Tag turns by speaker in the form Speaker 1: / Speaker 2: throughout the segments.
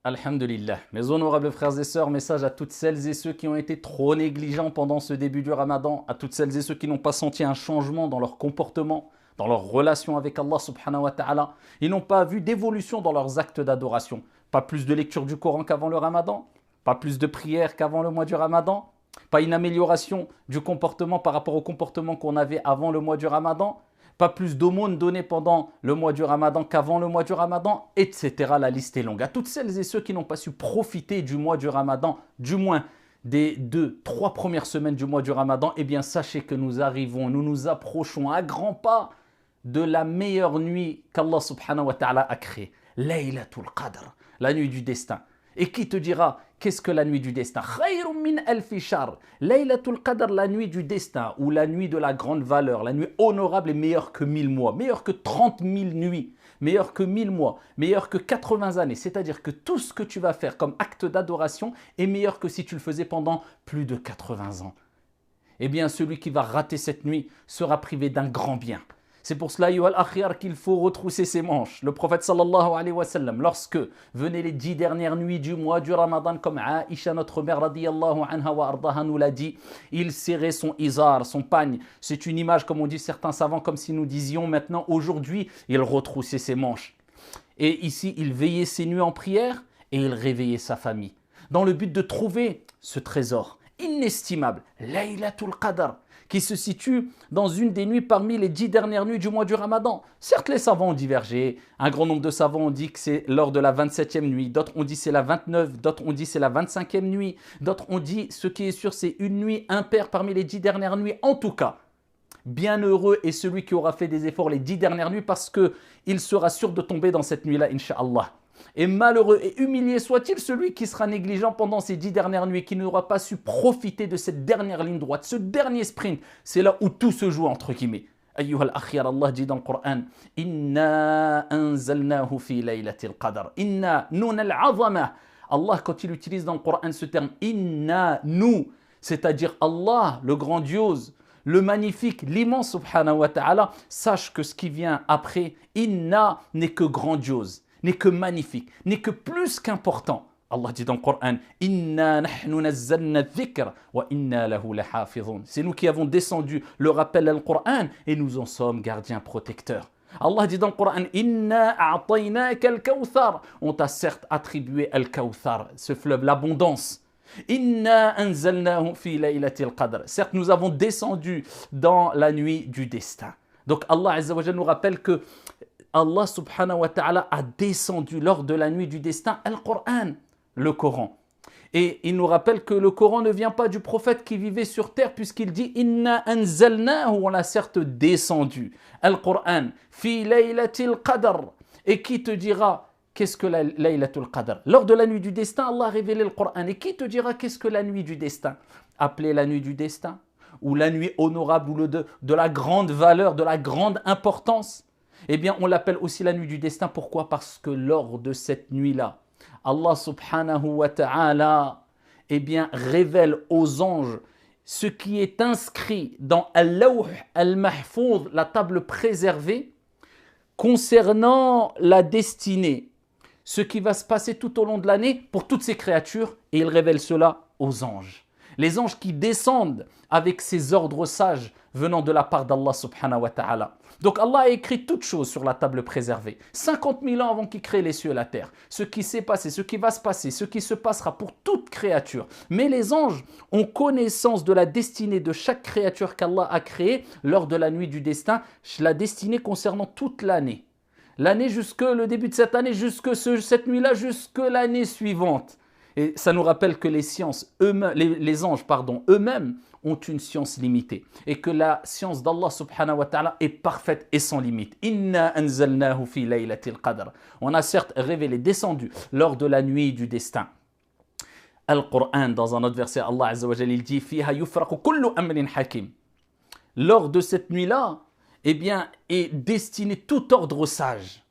Speaker 1: Alhamdulillah. Mes honorables frères et sœurs, message à toutes celles et ceux qui ont été trop négligents pendant ce début du Ramadan, à toutes celles et ceux qui n'ont pas senti un changement dans leur comportement, dans leur relation avec Allah subhanahu wa ta'ala. Ils n'ont pas vu d'évolution dans leurs actes d'adoration. Pas plus de lecture du Coran qu'avant le Ramadan, pas plus de prières qu'avant le mois du Ramadan, pas une amélioration du comportement par rapport au comportement qu'on avait avant le mois du Ramadan, pas plus d'aumônes données pendant le mois du Ramadan qu'avant le mois du Ramadan, etc. La liste est longue. À toutes celles et ceux qui n'ont pas su profiter du mois du Ramadan, du moins des 2, 3 premières semaines du mois du Ramadan, eh bien sachez que nous nous approchons à grands pas de la meilleure nuit qu'Allah subhanahu wa ta'ala a créée. Laylatul Qadr, la nuit du destin. Et qui te dira, qu'est-ce que la nuit du destin? Khayrun min alfi shahr. Laylatul Qadr, la nuit du destin, ou la nuit de la grande valeur, la nuit honorable est meilleure que 1000 mois, meilleure que 30 000 nuits, meilleure que 1000 mois, meilleure que 80 années. C'est-à-dire que tout ce que tu vas faire comme acte d'adoration est meilleur que si tu le faisais pendant plus de 80 ans. Eh bien, celui qui va rater cette nuit sera privé d'un grand bien. C'est pour cela, Ayyuhal Akhyar, qu'il faut retrousser ses manches. Le prophète sallallahu alayhi wa sallam, lorsque venaient les 10 dernières nuits du mois du Ramadan, comme Aïcha, notre mère, radiyallahu anha wa ardaha, nous l'a dit, il serrait son izar, son pagne. C'est une image, comme on dit certains savants, comme si nous disions maintenant, aujourd'hui, il retroussait ses manches. Et ici, il veillait ses nuits en prière et il réveillait sa famille. Dans le but de trouver ce trésor inestimable, Laylatul Qadr, qui se situe dans une des nuits parmi les 10 dernières nuits du mois du Ramadan. Certes, les savants ont divergé. Un grand nombre de savants ont dit que c'est lors de la 27e nuit. D'autres ont dit c'est la 29. D'autres ont dit c'est la 25e nuit. D'autres ont dit, ce qui est sûr, c'est une nuit impaire parmi les 10 dernières nuits. En tout cas, bienheureux est celui qui aura fait des efforts les 10 dernières nuits parce qu'il sera sûr de tomber dans cette nuit-là, Inch'Allah. Et malheureux et humilié soit-il celui qui sera négligent pendant ces 10 dernières nuits, qui n'aura pas su profiter de cette dernière ligne droite, ce dernier sprint. C'est là où tout se joue, entre guillemets. Ayyuhal akhyar, Allah dit dans le Coran, Inna anzalnahu fi laylatil qadr. Inna nun al-azama. Allah, quand il utilise dans le Coran ce terme, Inna, nous, c'est-à-dire Allah, le grandiose, le magnifique, l'immense subhanahu wa ta'ala, sache que ce qui vient après, Inna n'est que grandiose, n'est que magnifique, n'est que plus qu'important. Allah dit dans le Coran, Inna nahnu nazzalna dhikr wa inna lahu lahafizun. C'est nous qui avons descendu le rappel al Coran et nous en sommes gardiens protecteurs. Allah dit dans le Coran, Inna a'taynaka al-kawthar. On t'a certes attribué al-kawthar, ce fleuve, l'abondance. Inna anzalnahu fi laylatil qadr. Certes, nous avons descendu dans la nuit du destin. Donc Allah Azza wa Jalla nous rappelle que Allah subhanahu wa ta'ala a descendu lors de la nuit du destin Al-Qur'an, le Coran. Et il nous rappelle que le Coran ne vient pas du prophète qui vivait sur terre puisqu'il dit Inna anzalnahu, on l'a certes descendu. Al-Qur'an, fi laylatil qadr. Et qui te dira qu'est-ce que la Laylatul Qadr? Lors de la nuit du destin, Allah a révélé le Coran. Et qui te dira qu'est-ce que la nuit du destin? Appelée la nuit du destin, ou la nuit honorable, ou de la grande valeur, de la grande importance. Eh bien, on l'appelle aussi la nuit du destin. Pourquoi? Parce que lors de cette nuit-là, Allah subhanahu wa ta'ala, eh bien, révèle aux anges ce qui est inscrit dans Al-Lawh al-Mahfouz, la table préservée, concernant la destinée, ce qui va se passer tout au long de l'année pour toutes ces créatures, et il révèle cela aux anges. Les anges qui descendent avec ces ordres sages venant de la part d'Allah subhanahu wa ta'ala. Donc Allah a écrit toutes choses sur la table préservée. 50 000 ans avant qu'il crée les cieux et la terre. Ce qui s'est passé, ce qui va se passer, ce qui se passera pour toute créature. Mais les anges ont connaissance de la destinée de chaque créature qu'Allah a créée lors de la nuit du destin, la destinée concernant toute l'année. L'année jusque le début de cette année, jusque cette nuit-là, jusque l'année suivante. Et ça nous rappelle que les sciences, les anges, eux-mêmes ont une science limitée. Et que la science d'Allah subhanahu wa ta'ala est parfaite et sans limite. Inna anzalnahu fi laylatil qadr. On a certes révélé, descendu lors de la nuit du destin. Al-Qur'an, dans un autre verset, Allah Azza wa Jalla, il dit Fiha yufraqu kullu amrin hakim. Lors de cette nuit-là, eh bien, est destiné tout ordre sage.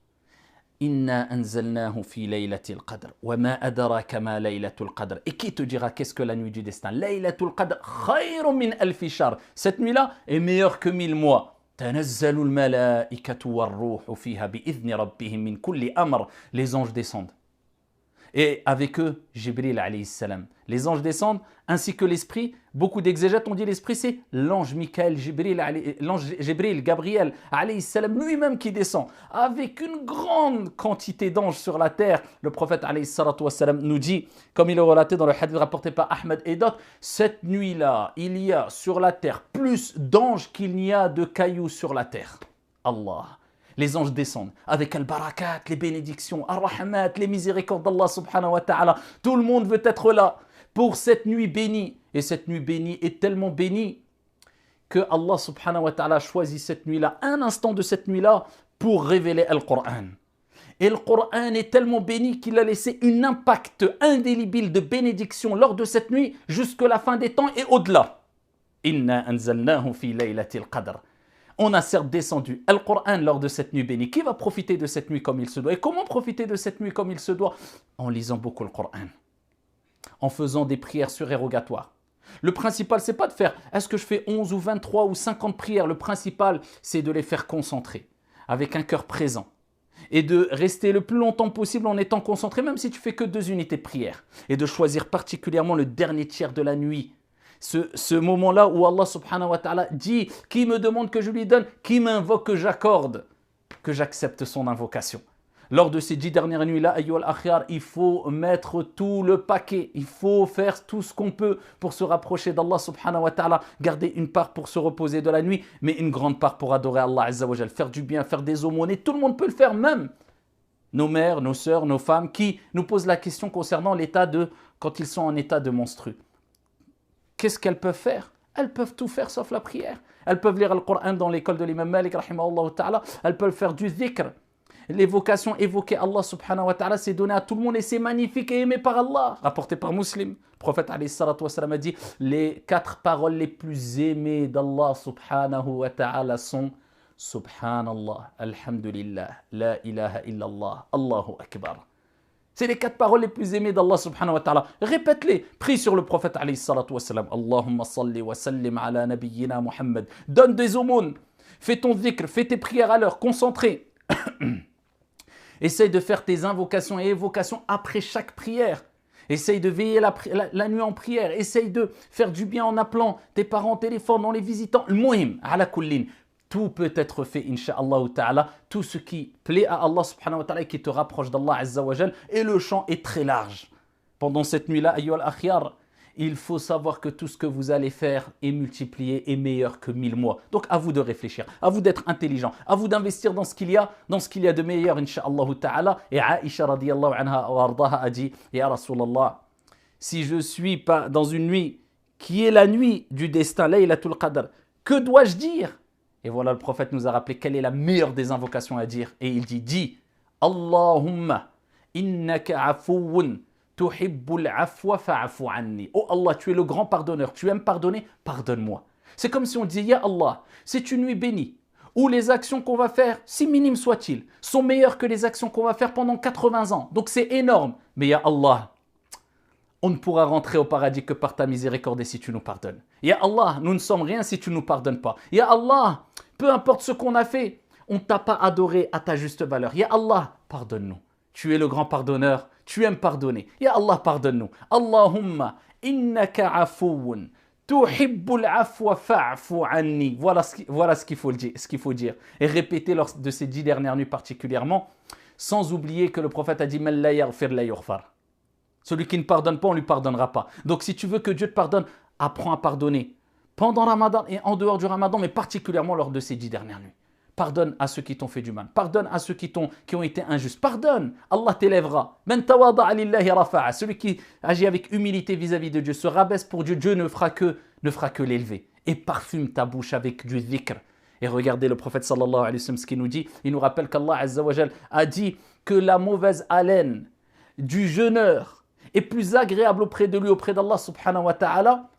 Speaker 1: Inna anzalnahu fi laylatil qadr. Wa ma adraka ma laylatul qadr. Et qui te dira qu'est-ce que la nuit du destin? Laylatul qadr khayrun min alfi shahr. Cette nuit-là est meilleure que 1000 mois. Tanazzalu al-malaikatu war-ruhu fiha bi'idhni rabbihim min kulli amr. Les anges descendent. Et avec eux, Jibril alayhi salam. Les anges descendent, ainsi que l'esprit. Beaucoup d'exégètes ont dit l'esprit, c'est l'ange Michael, l'ange Jibril, Gabriel alayhi salam, lui-même qui descend. Avec une grande quantité d'anges sur la terre. Le prophète alayhi salatu wassalam nous dit, comme il est relaté dans le hadith rapporté par Ahmed et d'autres, cette nuit-là, il y a sur la terre plus d'anges qu'il n'y a de cailloux sur la terre. Allah. Les anges descendent avec al-barakat, les bénédictions, ar-rahmat, les miséricordes d'Allah subhanahu wa ta'ala. Tout le monde veut être là pour cette nuit bénie. Et cette nuit bénie est tellement bénie que Allah subhanahu wa ta'ala choisit cette nuit-là, un instant de cette nuit-là, pour révéler Al-Qur'an. Et le Qur'an est tellement béni qu'il a laissé un impact indélébile de bénédiction lors de cette nuit jusqu'à la fin des temps et au-delà. Inna anzalnahu fi laylatil qadr. On a certes descendu Al-Qur'an lors de cette nuit bénie. Qui va profiter de cette nuit comme il se doit? Et comment profiter de cette nuit comme il se doit? En lisant beaucoup le Qur'an, en faisant des prières surérogatoires. Le principal, c'est pas de faire, est-ce que je fais 11 ou 23 ou 50 prières? Le principal, c'est de les faire concentrer, avec un cœur présent. Et de rester le plus longtemps possible en étant concentré, même si tu fais que 2 unités de prière. Et de choisir particulièrement le dernier tiers de la nuit. Ce moment-là où Allah subhanahu wa ta'ala dit, qui me demande que je lui donne, qui m'invoque que j'accorde, que j'accepte son invocation. Lors de ces 10 dernières nuits-là, ayyuhal akhyar, il faut mettre tout le paquet, il faut faire tout ce qu'on peut pour se rapprocher d'Allah subhanahu wa ta'ala, garder une part pour se reposer de la nuit, mais une grande part pour adorer Allah azza wa jal, faire du bien, faire des aumônes, tout le monde peut le faire, même nos mères, nos sœurs, nos femmes, qui nous posent la question concernant l'état de, quand ils sont en état de menstru. Qu'est-ce qu'elles peuvent faire? Elles peuvent tout faire sauf la prière. Elles peuvent lire le Coran dans l'école de l'imam Malik, rahimahullah ta'ala. Elles peuvent faire du dhikr. L'évocation, évoquer Allah subhanahu wa ta'ala, c'est donné à tout le monde et c'est magnifique et aimé par Allah. Rapporté par Muslim. Le prophète alayhi salatu wa salam a dit, les 4 paroles les plus aimées d'Allah subhanahu wa ta'ala sont Subhanallah, Alhamdulillah, La ilaha illallah, Allahu Akbar. C'est les 4 paroles les plus aimées d'Allah subhanahu wa ta'ala. Répète-les. Prie sur le prophète alayhi salatu wa salam. Allahumma salli wa sallim ala nabiyyina Muhammad. Donne des aumônes. Fais ton dhikr. Fais tes prières à l'heure. Concentré. Essaye de faire tes invocations et évocations après chaque prière. Essaye de veiller la nuit en prière. Essaye de faire du bien en appelant tes parents au téléphone, en les visitant. Le muhim, ala kullin. Tout peut être fait, insha'Allah ta'ala. Tout ce qui plaît à Allah subhanahu wa ta'ala et qui te rapproche d'Allah azza wa jal. Et le champ est très large. Pendant cette nuit-là, ayyuhal akhyar, il faut savoir que tout ce que vous allez faire est multiplié et meilleur que 1000 mois. Donc à vous de réfléchir, à vous d'être intelligent, à vous d'investir dans ce qu'il y a, de meilleur, insha'Allah ta'ala. Et Aïcha radiyallahu anha wa ardaha a dit, Ya Rasulallah, si je suis pas dans une nuit qui est la nuit du destin, Laylatul Qadr, que dois-je dire? Et voilà, le prophète nous a rappelé quelle est la meilleure des invocations à dire. Et il dit, dis, Allahumma innaka afouun tuhibbul afwa fa'afu anni. Oh Allah, tu es le grand pardonneur, tu aimes pardonner, pardonne-moi. C'est comme si on disait, Ya Allah, c'est une nuit bénie, où les actions qu'on va faire, si minimes soient-ils, sont meilleures que les actions qu'on va faire pendant 80 ans. Donc c'est énorme. Mais Ya Allah, on ne pourra rentrer au paradis que par ta miséricorde et si tu nous pardonnes. Ya Allah, nous ne sommes rien si tu ne nous pardonnes pas. Ya Allah, peu importe ce qu'on a fait, on ne t'a pas adoré à ta juste valeur. Ya Allah, pardonne-nous. Tu es le grand pardonneur, tu aimes pardonner. Ya Allah, pardonne-nous. Allahumma innaka afouun tuhibbul afwa fa'fu anni. Voilà ce qu'il faut dire. Et répéter lors de ces 10 dernières nuits particulièrement, sans oublier que le prophète a dit Man la yaghfir la yughfar. Celui qui ne pardonne pas, on ne lui pardonnera pas. Donc si tu veux que Dieu te pardonne, apprends à pardonner. Pendant Ramadan et en dehors du Ramadan, mais particulièrement lors de ces 10 dernières nuits. Pardonne à ceux qui t'ont fait du mal. Pardonne à ceux qui ont été injustes. Pardonne. Allah t'élèvera. Man tawada'a lillahi rafa'a. Celui qui agit avec humilité vis-à-vis de Dieu, se rabaisse pour Dieu, Dieu ne fera que l'élever. Et parfume ta bouche avec du dhikr. Et regardez le prophète sallallahu alayhi wa sallam ce qu'il nous dit. Il nous rappelle qu'Allah azza wa jal a dit que la mauvaise haleine du jeûneur est plus agréable auprès de lui, auprès d'Allah subhanahu wa ta'ala,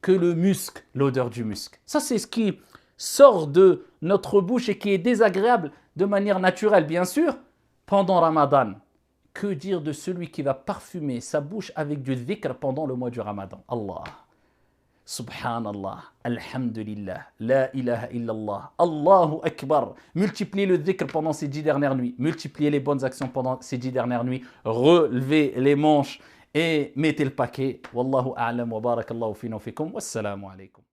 Speaker 1: que le musc, l'odeur du musc. Ça, c'est ce qui sort de notre bouche et qui est désagréable de manière naturelle, bien sûr, pendant Ramadan. Que dire de celui qui va parfumer sa bouche avec du dhikr pendant le mois du Ramadan? Allah. Subhanallah, Alhamdulillah, La ilaha illallah, Allahu Akbar. Multipliez le dhikr pendant ces 10 dernières nuits. Multipliez les bonnes actions pendant ces 10 dernières nuits. Relevez les manches et mettez le paquet. Wallahu a'lam wa barakallahu fina wa fikum. Wassalamu alaikum.